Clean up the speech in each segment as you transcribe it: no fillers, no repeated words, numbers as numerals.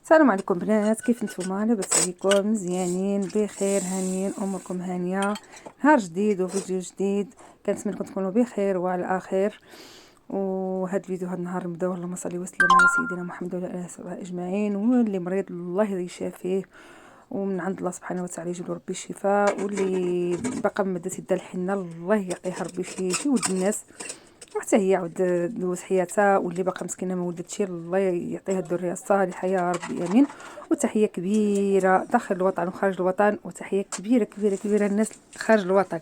السلام عليكم بنات، كيف نتوما؟ لاباس عليكم؟ مزيانين بخير هانيين؟ اموركم هانيه؟ نهار جديد وفيديو جديد، كنتمنىكم تكونوا بخير وعلى خير. وهذا الفيديو هذا النهار نبداو اللهم صل وسلم على سيدنا محمد وعلى اله وصحبه اجمعين. واللي مريض الله يشافيه، ومن عند الله سبحانه وتعالى يجيب له ربي الشفاء، واللي باقا ما دات يدها الحنه الله يعطيها ربي شي ود الناس، وحتى هي عاود دوز حياتها. واللي باقا مسكينه ما ولدتش الله يعطيها الذريه الصالحه يا ربي امين. وتحيه كبيره داخل الوطن وخارج الوطن، وتحيه كبيره كبيره كبيره الناس خارج الوطن.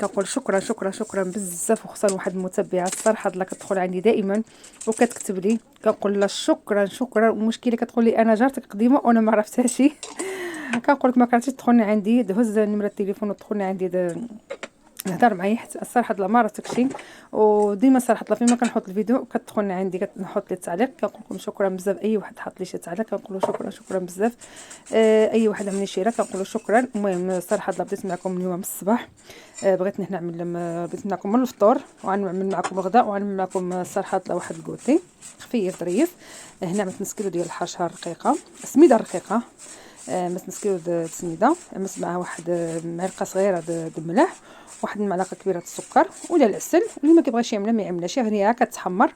كنقول شكرا شكرا شكرا بزاف، وخصوصا واحد المتبعه الصراحه اللي كتدخل عندي دائما وكتكتب لي، كنقول لها شكرا شكرا. المشكله كتقول لي انا جارتك قديمه وانا ما عرفتهاش. كنقول لك ما كرهتيش تدخلني عندي، دهز نمره التليفون وتدخلني عندي نهضر معايا، حتى الصراحه لا ما عرفتك شي. وديما صراحه فيما كنحط الفيديو كتدخلني عندي كنحط لي التعليق، كنقول لكم شكرا بزاف. اي واحد حط لي شي تعليق كنقول له شكرا شكرا بزاف. اي واحد عمل لي شي كنقول له شكرا. المهم الصراحه بديت معكم اليوم من الصباح. بغيت نعمل بديت معكم من الفطور، وغنعمل معكم الغداء، وغنعمل معكم الصراحه واحد الكوتي خفيف ظريف. هنا عملت مسكيلو ديال الحرشه رقيقه، سميده رقيقه. مسكيلو د سميده، مس معها واحد معلقه صغيره د الملح، واحد المعلقه كبيره السكر ولا العسل. اللي ما كيبغيش يعملها ما يعملهاش، غير هي كتحمر.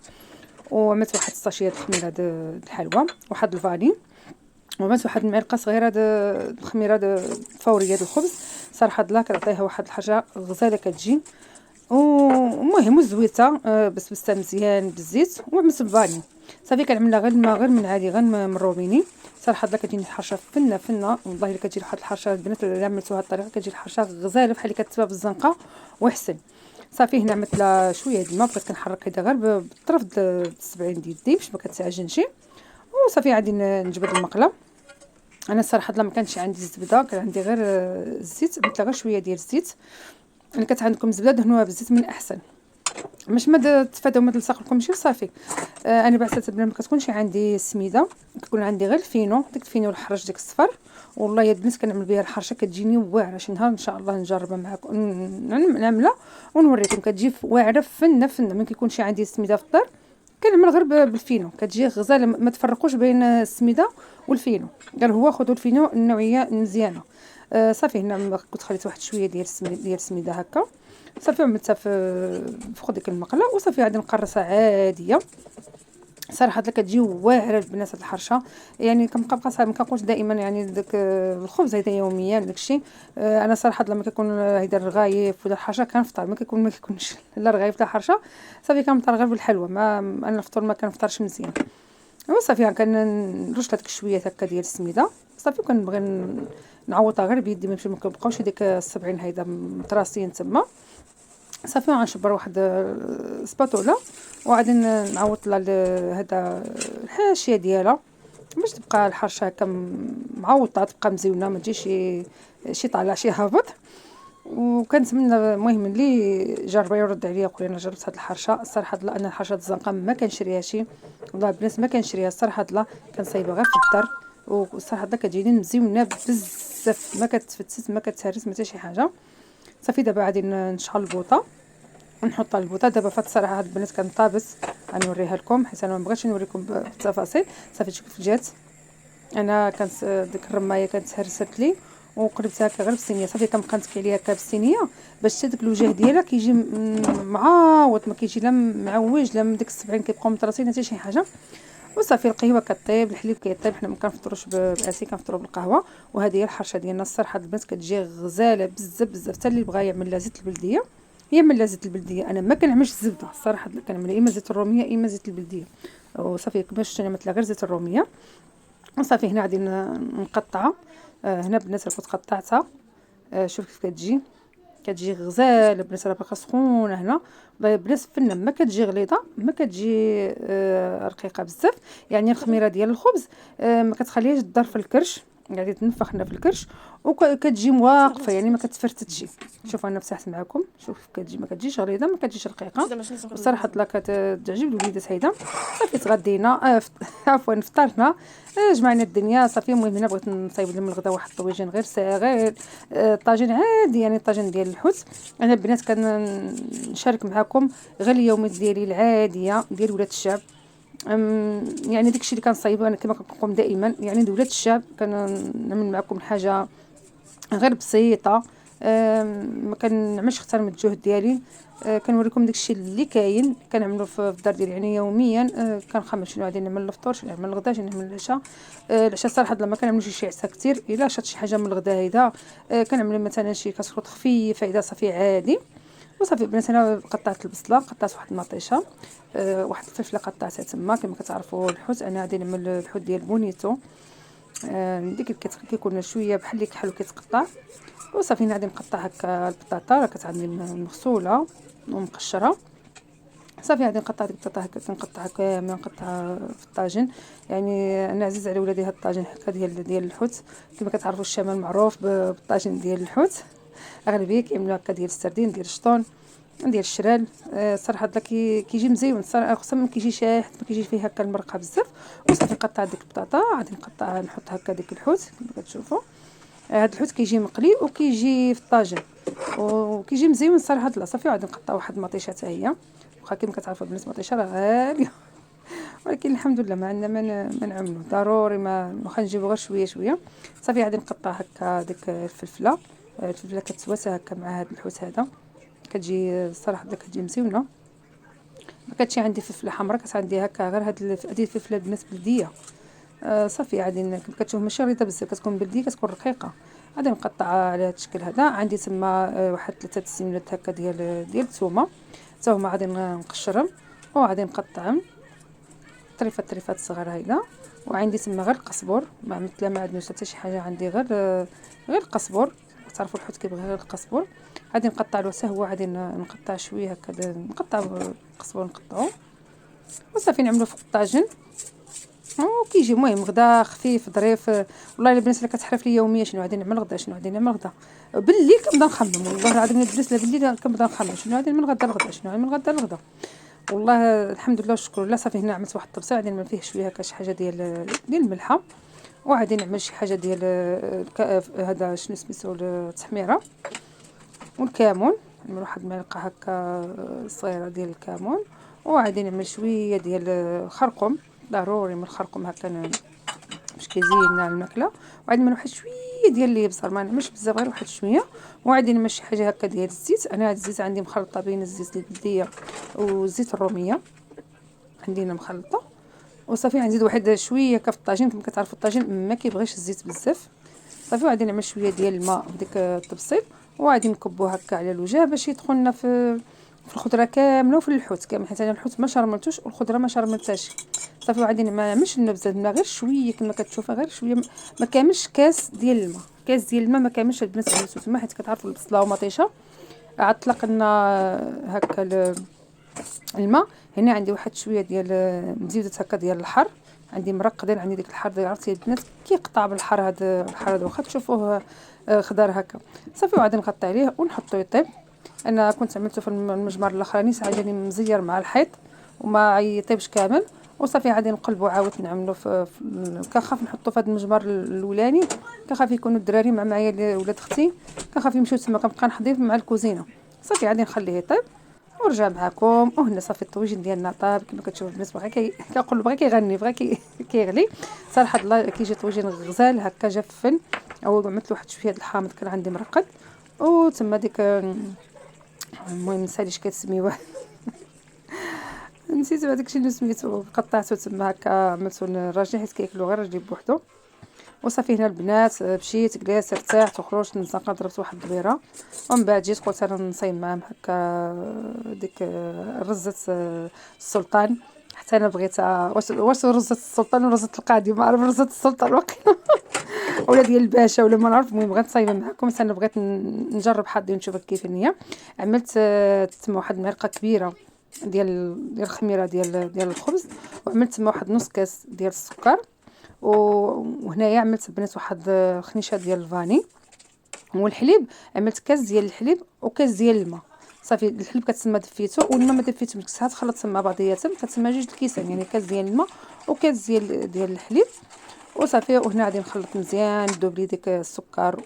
وعملت واحد الساشيه خميره د الحلوى، واحد الفاني، وعملت واحد المعلقه صغيره د الخميره د فوريه د الخبز. صراحه الله كتعطيها واحد الحاجه غزاله كتجي. ومهم زويته بسبسه مزيان بالزيت وعملت الفاني. صافي كنعملها غير الماء غير من عادي غير من الروميني. صراحه الله كتجيني الحرشه فنه فنه والله. الا كتجي واحد الحرشه البنات اللي عملتوها الطريقه كتجي الحرشه غزاله بحال اللي كتسوى بالزنقه وحسن. صافي هنا عملت لها شويه د الماء، بقيت كنحرك هذا غير بالطرف د 70 ديال يدي باش ما كتعجنش. وصافي غادي نجبد المقله. انا الصراحه ما كانش عندي الزبده، كان عندي غير الزيت، درت غير شويه ديال الزيت. الا كانت عندكم زبده دهنوها بالزيت من احسن، باش ما تفاداو ما تلصق لكمش. صافي انا بعثت بلا ما كتكونش عندي السميده، كتكون عندي غير الفينو، ديك الفينو الحرج ديك الصفر. والله يا البنات كنعمل بها الحرشه كتجيني واعره. شي نهار ان شاء الله نجربها معكم نعملها ونوريكم. كتجي واعره فنه فنه. ما كيكونش عندي السميده في الدار كنعمل غير بالفينو، كتجي غزاله. ما تفرقوش بين السميده والفينو، قال هو خذوا الفينو النوعيه مزيانه. صافي هنا كنت خليت واحد شويه ديال السميده هكا. صافي عملتها في فوق ديك المقله، وصافي غادي نقرصها عاديه. صراحه كتجي واعره البنات هاد الحرشه. يعني كنبقى صاحبي ما كنقولش دائما يعني داك الخبز هذا يوميا داكشي. انا صراحه لما كيكون هيدا الرغايف ولا الحرشه كنفطر، ما كيكونش لا رغايف لا حرشه. صافي كنفطر غير بالحلوى. ما انا الفطور ما كنفطرش مزيان. وصافي كنرش داك شويه هكا ديال السميده. صافي كنبغي نعوضها غير بيدي، ما كنبقاوش ديك السبعين هيدا متراصين تما. صافي غنشبر واحد سباتولا، وغادي نعوض لها هذا الحاشيه ديالها باش تبقى الحرشه هكا معوضه، تبقى مزيونه ما تجيش شي طالع شي هابط. وكنتمنى المهم اللي جربها يرد عليا يقول انا جربت هاد الحرشه. الصراحه لا، انا الحرشه الزنقه ما كنشريهاش والله البنات، ما كنشريها الصراحه لا، كنصايبها غير في الدار. والصراحه كتجيني مزيونه بزاف، ما كتفتت ما كتهرس ما حتى شي حاجه. صافي دابا غادي نشعل البوطه ونحط البوطه. دابا فات الصراحه هاد البنات كنطابس، غنوريها لكم حيت انا ما بغيتش نوريكم بالتفاصيل. صافي شوف كيف جات. انا كانت ديك الرمايه كانت هرست لي وقلبتها هكا غير بالصينيه. صافي كنبقى نتكي عليها هكا بالصينيه باش حتى داك الوجه ديالها كيجي معاوط، ما كيجي لا معوج لا من ديك السبعين كيبقاو مطرسين حتى شي حاجه. وصافي القهوه كطيب، الحليب كيطيب. حنا ما كنفطروش باسي، كنفطروا بالقهوه. وهذه هي الحرشه ديالنا الصراحه البنات كتجي غزاله بزاف بزاف. حتى اللي بغى يعمل لها زيت البلديه يعمل لها زيت البلديه. انا ما كنعملش الزبده الصراحه، كنعمل اما زيت الروميه اما زيت البلديه. وصافي كما شفتوا انا مثلا غير زيت الروميه. وصافي هنا غادي نقطعها. هنا بالنسبه كنت قطعتها. شوف كيف كتجي غزاله البنات، راه باقا سخونه هنا. والله البنات فنه، ما كتجي غليظه ما كتجي رقيقه بزاف. يعني الخميره ديال الخبز ما كتخليهاش تضر في الكرش، يعني تنفخ لنا في الكرش. وكتجي واقفه يعني ما كتفرتتش. شوفوا انا مسحت معكم، شوف كتجي ما كتجيش غليظه ما كتجيش رقيقه. بصراحه لا كتعجب الوليدات هيدا. صافي تغدينا عفوا فطرنا. جمعنا الدنيا. صافي المهم هنا بغيت نصايب لهم الغدا واحد الطويجين غير غير طاجين عادي، يعني طاجين ديال الحوت. انا البنات كنشارك معكم غير اليومات ديالي العاديه ديال ولاد الشعب. يعني داكشي اللي كنصايبو انا كما كنقوم دائما، يعني ولاد الشعب كنعمل معكم حاجه غير بسيطه. ما كنعملش اكثر من الجهد ديالي. كنوريكم داكشي اللي كاين كنعملو في الدار ديالي يعني يوميا. كنخمم شنو غادي نعمل للفطور، شنو نعمل للغدا، شنو نعمل للعشاء. العشاء صراحه ما كنعملوش شي عشاء كثير، الا شات شي حاجه من الغدا هيدا كنعمل مثلا شي كسكروط خفيف هيدا صافي عادي. وصافي البنات انا قطعت البصله، قطعت واحد المطيشه، واحد الفلفله قطعتها تما. كما كتعرفوا الحوت انا غادي نعمل الحوت ديال بونيتو، ديك كيكون شويه بحال اللي كحل كيتقطع. وصافي غادي نقطع هكا البطاطا، راه كتعندي مغسوله ومقشره. صافي غادي نقطع ديك البطاطا هكا، كنقطعها كامله، نقطعها في الطاجن. يعني انا عزيز على ولادي هاد الطاجن هكا ديال الحوت. كما كتعرفوا الشمال معروف بالطاجن ديال الحوت، اغلبيه كيعملوا هكا ديال السردين، ديال الشطون، ديال الشرال. صراحه هذا كيجي مزيون صراحه، خصوصا ما كيجي شاحط، ما كيجي فيه هكا المرقه بزاف. وصافي نقطع ديك البطاطا، غادي نقطعها نحط هكا ديك الحوت كما كتشوفوا. هاد الحوت كيجي مقلي وكيجي في الطاجن وكيجي مزيون صراحه. لا صافي غادي نقطع واحد المطيشه حتى هي، واخا كما كتعرفوا البنات المطيشه راه غاليه ولكن الحمد لله ما عندنا ما نعملو ضروري، ما واخا نجيبو غير شويه شويه. صافي غادي نقطع هكا ديك الفلفله. الفلفله كتسوات هكا مع هاد الحوت هذا، كتجي صراحه كتجي مزيونه. ما كانتش عندي فلفله حمراء، كانت عندي هكا غير هذه الفلفله البنات بلديه. صافي غادي كما كتشوف ماشي ريضه بزاف، كتكون بلديه، كتكون رقيقه. غادي نقطعها على هذا الشكل هذا. عندي تما واحد 3 السيمولات هكا ديال الثومه، حتى هما غادي نقشرهم وغادي نقطعهم طريفات صغار هيدا. وعندي تما غير القزبور، ما عملت لا ما عندناش حتى شي حاجه، عندي غير القزبور. تعرفوا الحوت كيبغي غير القزبور. غادي نقطع له حتى هو، غادي نقطع شويه هكا، نقطع القزبور نقطعو وصافي نعملو في الطاجن. وكيجي المهم غدا خفيف ظريف. والله البنات الا كتحرف لي يوميا شنو غادي نعمل غدا، شنو غادي نعمل غدا، بالليل كنبدا نخمم. والله العظيم البنات بالليل كنبدا نخمم شنو غادي نعمل غدا الغدا، شنو غادي نعمل غدا الغدا. والله الحمد لله والشكر لله. صافي هنا عملت واحد الطبسه، غادي نعمل فيه شويه هكا شي حاجه ديال الملحه، وغادي نعمل شي حاجه ديال هذا شنو سميتو التحميره والكمون. نعمل واحد المعلقه هكا صغيره ديال الكمون، وغادي نعمل شويه ديال الخرقوم، ضروري من الخرقوم هكا باش كيزين لنا الماكله. وغادي نعمل واحد شويه ديال اليبزار، ما نعملش بزاف غير واحد شويه. وغادي نعمل شي حاجه هكا ديال الزيت. انا هاد الزيت عندي مخلطه بين الزيت البلديه والزيت الروميه، عندي انا مخلطه. وصافي غنزيد واحد شويه هكا في الطاجين. كما كتعرفوا الطاجين ما كيبغيش الزيت بزاف. صافي غادي نعمل شويه ديال الماء بديك التبسيط، وغادي نكبو هكا على الوجه باش يدخلنا في الخضره كامله وفي الحوت كامل، حيت انا الحوت ما شرملتوش والخضره ما شرملتهاش. صافي غادي ما نعملش النبزه الماء، غير شويه كما كتشوفوا، غير شويه، ما كاملش كاس ديال الماء. كاس ديال الماء ما كاملش البنات عملتو تما، حيت كتعرفوا البصله ومطيشه عطلق لنا هكا الماء. هنا عندي واحد شويه ديال مزيودات هكا ديال الحر، عندي مرقدين، عندي ديك الحر ديال عرفتي البنات كيقطع بالحر. هذا الحر هذا واخا تشوفوه خضر هكا. صافي وغادي نغطي عليه ونحطو يطيب. انا كنت عملته في المجمر الاخراني عجبني مزير مع الحيط وما يطيبش كامل. وصافي غادي نقلبو عاود نعملو كنخاف نحطو في هذا المجمر الاولاني، كنخاف يكونوا الدراري معايا ولاد اختي، كنخاف يمشيو تما، كنبقى نحضير مع الكوزينه. صافي غادي نخليه يطيب ورجع معكم. وهنا صافي الطويجين ديالنا طاب كما كتشوفوا البنات. بغا كنقول بغا كيغني، بغا كيغلي صراحه. الله كيجي طويجين غزال هكا جافن. او عملت له واحد شويه د الحامض كان عندي مرقد. وتما ديك المهم نساليش كتسميوه نسيت هذاك الشيء اللي سميتو، قطعته تما هكا عملته للراجل حيت كياكلو غير الرجلي بوحدو. وصافي هنا البنات مشيت جلست ارتحت وخرجت نزقنا ضربت واحد الدويره. ومن بعد جيت قلت انا نصايب معاهم هكا ديك رزه السلطان. حتى انا بغيت واش رزه السلطان ولا رزه القاضي، ما عرف رزه السلطان ولا ديال الباشا ولا ما نعرف. المهم بغيت نصايبها معكم، انا بغيت نجرب حظي ونشوف كيف هي. عملت تما واحد المعلقه كبيره ديال الخميره ديال الخبز، وعملت تما واحد نص كاس ديال السكر. وهنايا عملت بنات واحد خنيشه ديال الفاني. والحليب عملت كاس ديال الحليب وكاس ديال الماء. صافي الحليب كتسمى دفيتو والماء ما دفيتو، ديك الساعه خلطت مع بعضياتهم كتسمى جوج الكيسان، يعني كاس ديال الماء وكاس ديال الحليب. وصافي وهنا غادي نخلط مزيان دوب لي ديك السكر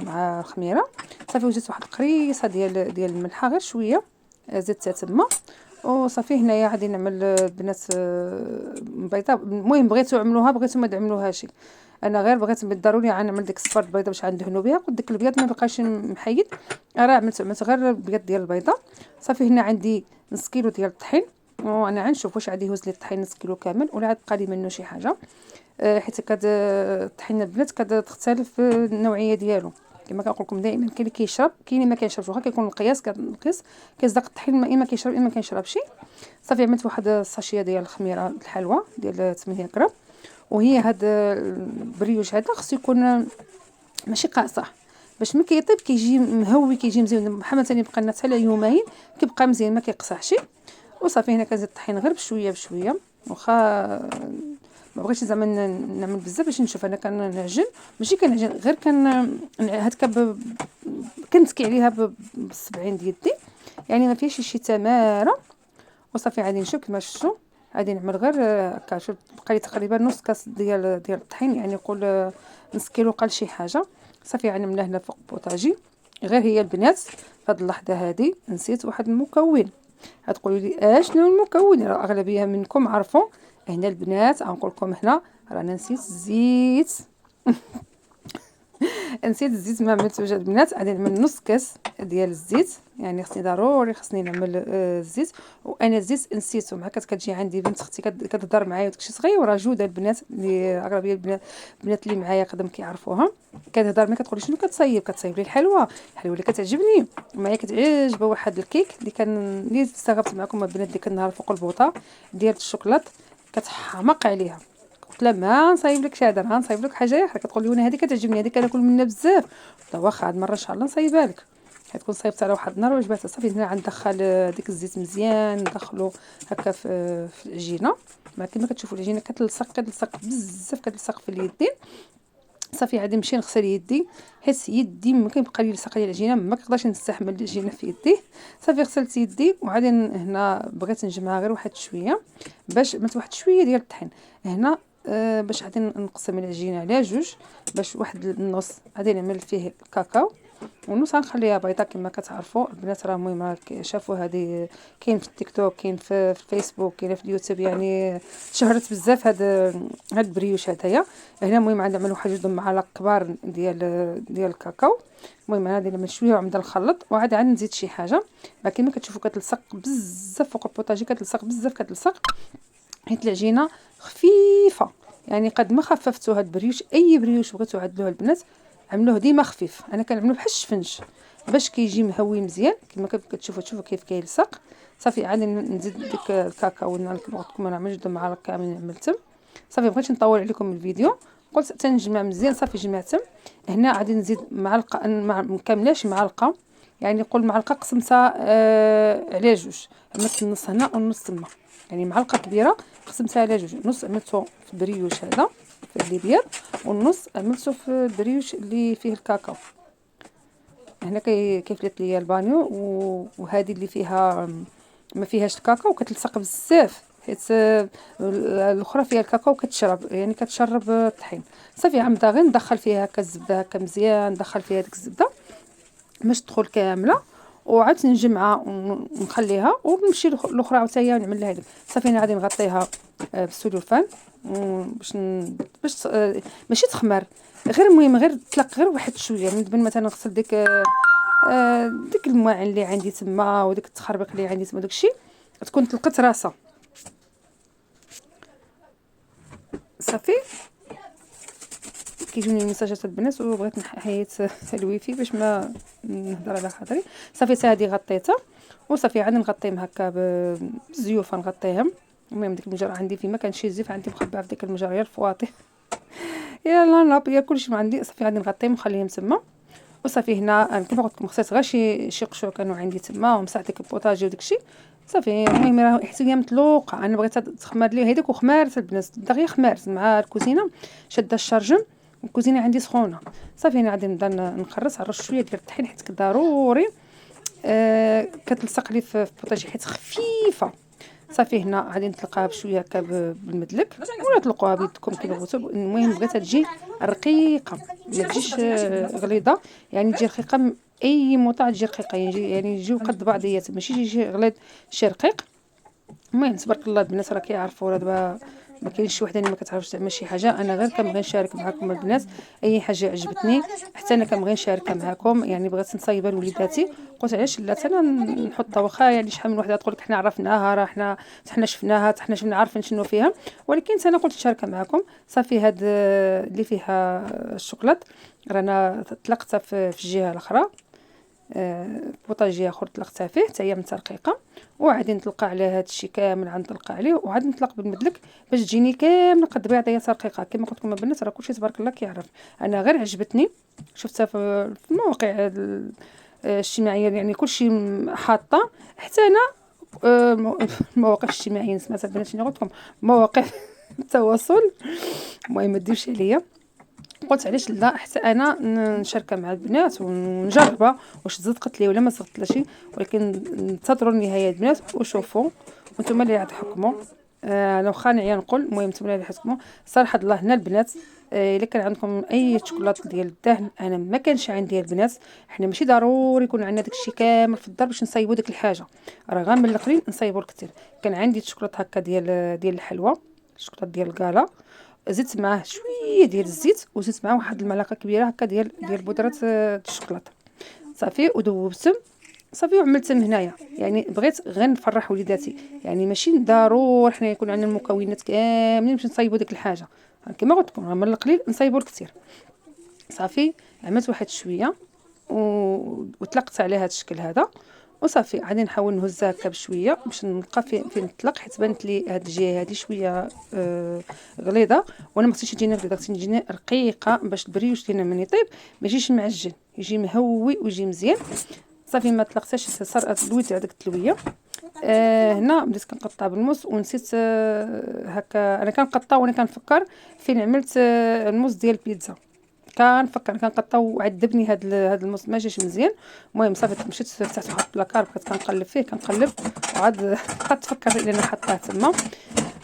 مع الخميره. صافي وجدت واحد القريصه ديال الملحه غير شويه زدتها تما. وصافي هنايا غادي نعمل البنات بيضه. المهم بغيتو عملوها بغيتو ما تعملوهاش، انا غير بغيت بالضروري غنعمل ديك الصفار البيضه باش غندهنوا بها، قلت ديك البيض ما بقاش محيد، راه عملت غير البيض ديال البيضه. صافي هنا عندي نص كيلو ديال الطحين، وانا غنشوف واش غادي يهز لي الطحين نص كيلو كامل ولا غتبقى لي منه شي حاجه، حيت الطحين البنات كتختلف النوعيه ديالو. كما كنقول لكم دائما كاين اللي كيشرب كاين اللي ما كيشربش، واخا كيكون القياس كيصدق الطحين اما كيشرب اما كيشربش. صافي عملت واحد الساشيه ديال الخميره الحلوى ديال 8 غرام، وهي هاد البريوش هذا خصو يكون ماشي قاصح باش ملي كيطيب كيجي مهوي كيجي مزيان، بحال مثلا يبقى لنا حتى يومين كيبقى مزيان ما كيقصحش. وصافي هنا كنزيد الطحين غير بشويه بشويه، واخا ما بغيتش زعما نعمل بزاف باش نشوف انا كنعجن ماشي كنعجن غير هكا كنتكي عليها بالصبعين ديال يدي، يعني ما فيهش شي تماره. وصافي غادي نشوف كما شفتوا غادي نعمل غير هكا، شوف بقى لي تقريبا نص كاس ديال الطحين، يعني نقول نص كيلو قال شي حاجه. صافي غنملاه هنا فوق البوطاجي. غير هي البنات في هذه اللحظه هذه نسيت واحد المكون. غتقولوا لي شنو المكون؟ راه اغلبيه منكم عرفوا. هنا البنات غنقول لكم هنا رانا نسيت الزيت. نسيت الزيت ما عملتوش البنات. غادي نعمل نص كاس ديال الزيت، يعني خصني ضروري نعمل الزيت. وانا الزيت نسيته مع كتجي عندي بنت اختي كتهضر معايا وداكشي صغيره جوده البنات اللي اغلبيه البنات اللي معايا قدم كيعرفوها، كتهضر معايا كتقول شنو كتصايب لي الحلوه اللي كتعجبني معايا كتعجبها واحد الكيك اللي استغربت معكم البنات ديك النهار فوق البوطه ديال الشوكولات كتحماق عليها. قلت لها ما نصايب لك هذا، نصايب لك حاجه اخرى. كتقول لي وانا هذه كتعجبني، هذه كناكل منها بزاف. قلت لها واخا هاد المره ان شاء الله نصايبها لك، غتكون صايبتها على واحد النهار وجباتها. صافي هنا غندخل ديك الزيت مزيان ندخلو هكا في العجينه. كما كتشوفوا العجينه كتلصق بزاف كتلصق في اليدين. صافي غادي نمشي نغسل يدي حيت يدي ما كيبقى لي لصق لي العجينه، ما كنقدرش نستحمل العجينه في يدي. صافي غسلت يدي وعادي هنا بغيت نجمعها غير واحد شويه باش مات واحد شويه ديال الطحين هنا باش غادي نقسم العجينه على جوج، باش واحد النص غادي نعمل فيه الكاكاو والنص غنخليها بيضه. كما كتعرفوا البنات راه المهم شافوا هذه كاين في التيك توك، كاين في الفيسبوك، كاين في اليوتيوب، يعني تشهرت بزاف هاد البريوش هدايا. هنا المهم غادي نعمل واحد 2 معالق كبار ديال الكاكاو. المهم غادي نعمل شويه ونبدا نخلط وعاد نزيد شي حاجه. كما كتشوفوا كتلصق بزاف فوق البوطاجي، كتلصق بزاف حيت العجينه خفيفه. يعني قد ما خففتوا هاد البريوش، اي بريوش بغيتوا عدلوه البنات عملوه ديما خفيف. انا كنعملو بحال الشفنج باش كيجي مهوي مزيان كما كتشوفوا كيف كيلصق. صافي عاد نزيد ديك الكاكاو لكم انا عملت 2 معالق كاملين عملتهم. صافي بغيتش نطول عليكم الفيديو، قلت حتى نجمع مزيان. صافي جمعتهم. هنا غادي نزيد معلقه مكملاش معلقه، يعني نقول معلقه قسمتها على جوج، عملت النص هنا والنص تما، يعني معلقه كبيره قسمتها على جوج. نص عملته في البريوش هذا في اللي بيض، والنص عملته في البريوش اللي فيه الكاكاو. هنا كيفلت ليا البانيو، وهذه اللي فيها ما فيهاش الكاكاو كتلصق بزاف حيت الاخرى فيها الكاكاو كتشرب، يعني كتشرب الطحين. صافي عمدا غير ندخل فيها هكا الزبده هكا مزيان، ندخل فيها ديك الزبده باش تدخل كامله، وعاد نجمعها ونخليها ونمشي الاخرى عاوتاني نعمل لها هذيك. صافي انا غادي نغطيها بالسلوفان باش ماشي تخمر، غير المهم غير تطلق غير واحد شويه من قبل مثلا نغسل ديك الماعن اللي عندي تما وديك التخربيق اللي عندي تما داكشي تكون طلقت راسها. صافي كيجوني ميساجات البنات وبغيت نحيد الويفي باش ما نهضر على خاطري. صافي حتى هذه غطيتها وصافي عاد نغطيهم هكا بالزيوفه نغطيهم. المهم ديك المجره عندي فيما كان شي زيف عندي مخبعه في ديك المجره يا الفواطي يلا ناب يا كلشي ما عندي. صافي غادي نغطيهم ونخليهم تما. وصافي هنا كيما قلت لكم خصيت غير شي قشور كانوا عندي تما ومسحت ديك البوطاجي وداكشي. صافي المهم راه حيت هي مطلوقه انا بغيتها تخمر لي هذيك وخمارت البنات دغيا خمارت مع الكوزينه شاده الشارجم والكوزينه عندي سخونه. صافي انا غادي نبدا نخرص على شويه ديال الطحين حيت ضروري كتلصق لي في البوطاجي حيت خفيفه. صافي هنا غادي نطلقها بشويه هكا بالمدلك ولا طلقوها بيدكم كيما بغيتو. المهم بغيتها تجي رقيقه ما تجيش غليظه، يعني تجي رقيقه اي موطع تجي رقيقه، يعني يجيو قد بعضيات ماشي يجي غليظ شي رقيق. المهم تبارك الله البنات راه كيعرفوا، راه دابا ما كاينش شي وحده اللي ما كتعرفش تعمل شي حاجه. انا غير كنبغي نشارك معكم البنات اي حاجه عجبتني، حتى انا كنبغي نشاركها معكم. يعني بغيت نصايبها لوليداتي، قلت علاش لا انا نحطها، واخا يعني شحال من وحده تقول لك حنا عرفناها، راه حنا شفناها، حنا شفنا عارفين شنو فيها، ولكن انا قلت نشاركها معكم. صافي هاد اللي فيها الشوكولات رانا طلقتها في الجهه الاخرى، بوطاجيه اخر طلقتها فيه حتى هي مترقيقه، وعادي نطلق على هذا الشيء كامل، عاد نطلق عليه وعاد نطلق بالمدلك باش تجيني كامل قد بيضه رقيقه. كما قلت لكم البنات راه كلشي تبارك الله كيعرف. انا غير عجبتني، شفتها في المواقع الاجتماعيه، يعني كلشي حاطه، حتى انا المواقع الاجتماعيه سمعت البنات شنو قلت لكم، مواقع التواصل، المهم ما ديرش عليا. قلت علاش لا حتى انا نشاركها مع البنات ونجربها واش صدقت لي ولا ما صدقت لا شي، ولكن انتظروا النهايه البنات وشوفوا وانتم اللي غتحكموا. انا واخا نعيا نقول، المهم نتوما اللي حكموا. صراحه الله هنا البنات، الا كان عندكم اي شوكولات ديال الدهن، انا ما كانش عندي البنات، حنا ماشي ضروري يكون عندنا داكشي كامل في الدار باش نصايبوا ديك الحاجه، راه غير من القليل نصايبوا الكثير. كان عندي شوكولات هكا ديال الحلوى، شوكولات ديال الكالا، زدت معاه شويه ديال الزيت، وزدت معاه واحد المعلقه كبيره هكا ديال بودره الشوكولاته، صافي ودوبتهم صافي وعملتهم هنايا. يعني بغيت غير نفرح وليداتي، يعني ماشي ضروري حنا يكون عندنا المكونات كاملين باش نصايبوا ديك الحاجه، كما قلت لكم من القليل نصايبوا الكثير. صافي عملت واحد شويه وطلقت على هذا الشكل هذا، وصافي غادي نحاول نهزها هكا بشويه باش نلقى فين نطلق، حيت بانت لي هاد الجهه هادي شويه غليظه، وانا ما خصنيش تجينا غليظه، خصني تجينا رقيقه باش البريوش ديالنا من يطيب ما يجيش معجن، يجي مهوي ويجي مزيان. صافي ما طلقتهاش صار دويت هذيك التلويه. هنا بديت كنقطع بالموس ونسيت هكا، انا كنقطع وانا كنفكر فين عملت الموس ديال البيتزا، كنفكر كنقطع وعذبني هاد الموس ما جاش مزيان. المهم صافي مشيت فتحت واحد البلاكار بقيت كنقلب فيه كنقلب، وعاد بقيت تفكر ان انا حطاه تما.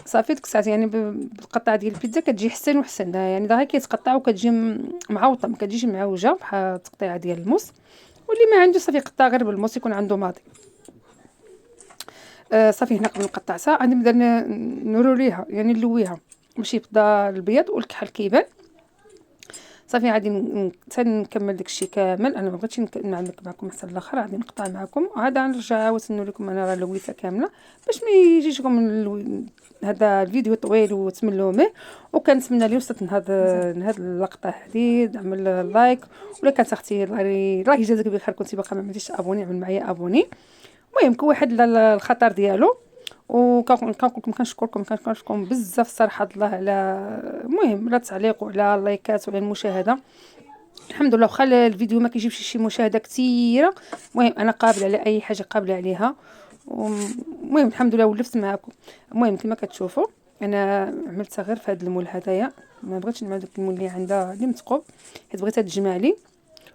صافي ديك الساعات يعني بالقطعه ديال البيتزا كتجي حسن وحسن، يعني دغيا كيتقطع وكتجي معوطه، ما كتجيش معوجه بحال التقطيعه ديال الموس. واللي ما عنده صافي يقطع غير بالموس يكون عنده ماضي. صافي هنا قبل نقطعتها غادي نبدا نروليها يعني نلويها باش يبدا البيض والكحل كيبان. صافي غادي حتى نكمل داكشي كامل، انا ما بغيتش نعمل معكم حتى الاخر، غادي نقطع معكم عاد نرجع عاود نوريكم انا راه لويتها كامله باش ما يجيكم هذا الفيديو طويل وتملوا منه. وكنتمنى لي وصلت لهاد اللقطه هذه نعمل لايك، ولا كانت اختي الله يجازيك بخير كنتي باقا ما عملتيش ابوني عمل معايا ابوني. المهم كل واحد الخطر ديالو، وكنقول لكم كنشكركم بزاف صراحه الله على المهم على التعليق وعلى اللايكات وعلى المشاهده. الحمد لله واخا الفيديو ما كيجيبش شي مشاهده كثيره، المهم انا قابله على اي حاجه قابله عليها. المهم الحمد لله ولفت معكم. المهم كما كتشوفوا انا عملتها غير في هذا المول هذايا، ما بغيتش نعمل داك المول اللي عندها اللي مثقوب، حيت بغيتها تجمع لي،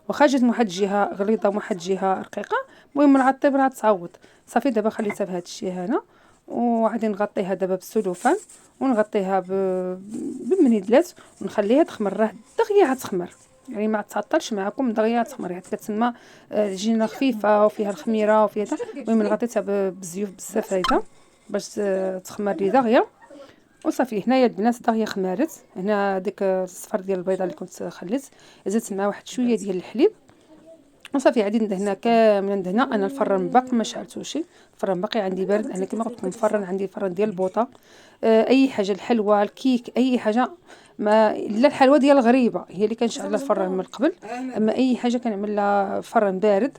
واخا جات من واحد الجهه غليظه ومن واحد الجهه رقيقه، المهم راه الطيب راه تعوض. صافي دابا خليتها بهذا الشيء هنا، وغادي نغطيها دابا بالسلوفان ونغطيها بالمنيدلات ونخليها تخمر، راه دغيا غتخمر يعني ما تعطلش معكم، دغيا تخمر يعني كتسمى الجينه خفيفه وفيها الخميره وفيها هذا. المهم غطيتها بالزيوت بزاف هيدا باش تخمر لي دغيا. وصافي هنايا البنات دغيا خمارت، هنا ديك الصفر ديال البيضه اللي كنت خليت زدت مع واحد شويه ديال الحليب، وصافي غادي ندهنها كامله. ندهنها انا الفران باقي ما شعلتوش، الفران باقي عندي بارد، انا كما قلت لكم الفران عندي فران ديال البوطه. اي حاجه الحلوى الكيك اي حاجه، ما الا الحلوى ديال الغريبه هي اللي كنشعل الفران من قبل، اما اي حاجه كنعمل لها فران بارد.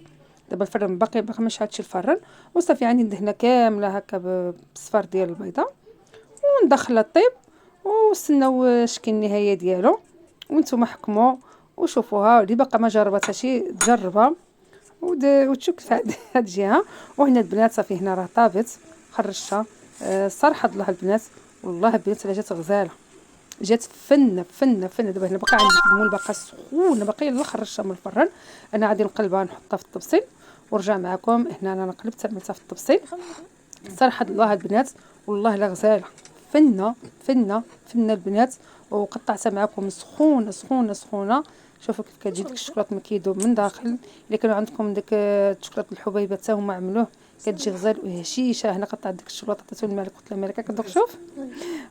دابا الفران باقي ما شعلتش الفران، وصافي عندي ندهنها كامله هكا بالصفر ديال البيضه وندخلها طيب، ونستناو شكل النهايه ديالو. وانتم حكموا وشوفوها، اللي باقا ما جربتها شي تجربها وتشوف في هاد الجهه. وهنا البنات صافي هنا راه طابت خرجتها. صراحه الله البنات والله البنات راه جات غزاله، جات فنه فنه فنه. دابا هنا باقا عندي المول باقا سخونه باقي يلا خرجتها من الفران، انا غادي نقلبها نحطها في الطبسيل ورجع معكم. هنا انا قلبت عملتها في الطبسيل. صراحه الله البنات والله لا غزاله، فنه فنه فنه البنات، وقطعتها معكم سخونه سخونه سخونه. شوفوا كيف كتجي ديك الشوكولاط ما كيذوب من داخل. الا كانوا عندكم داك الشوكولاط الحبيبات حتى هما عملوه كتجي غزال وهشيشه. هنا قطعت ديك الشوكولاط عطيتو لمالك قلت لها مالك كتذوق شوف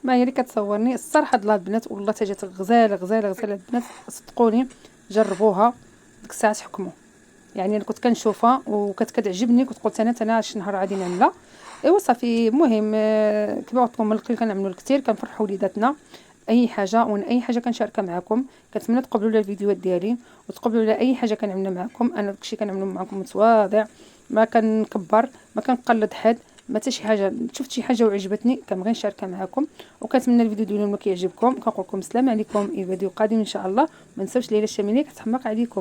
ما هي اللي كتصورني الصراحه د البنات والله حتى جات غزاله غزاله غزاله البنات صدقوني جربوها ديك الساعه تحكموا. يعني انا كنت كنشوفها وكانت كتعجبني كنت قلت انا شي نهار غادي نعملها. ايوا صافي المهم كما قلت لكم من القليل كنعملوا الكثير كنفرحوا وليداتنا اي حاجه وانا اي حاجه كنشاركها معكم كنتمنى تقبلوا لي الفيديوهات ديالي وتقبلوا لي اي حاجه كنعملها معكم. انا داكشي كنعملو معكم متواضع ما كنكبر ما كنقلد حد ما حتى شي حاجه شفت شي حاجه وعجبتني كنبغي نشاركها معكم. وكنتمنى الفيديو ديالكم كيعجبكم كنقول لكم السلام عليكم الى فيديو قادم ان شاء الله. ما نساوش ليلى الشاميني كتحماق عليكم.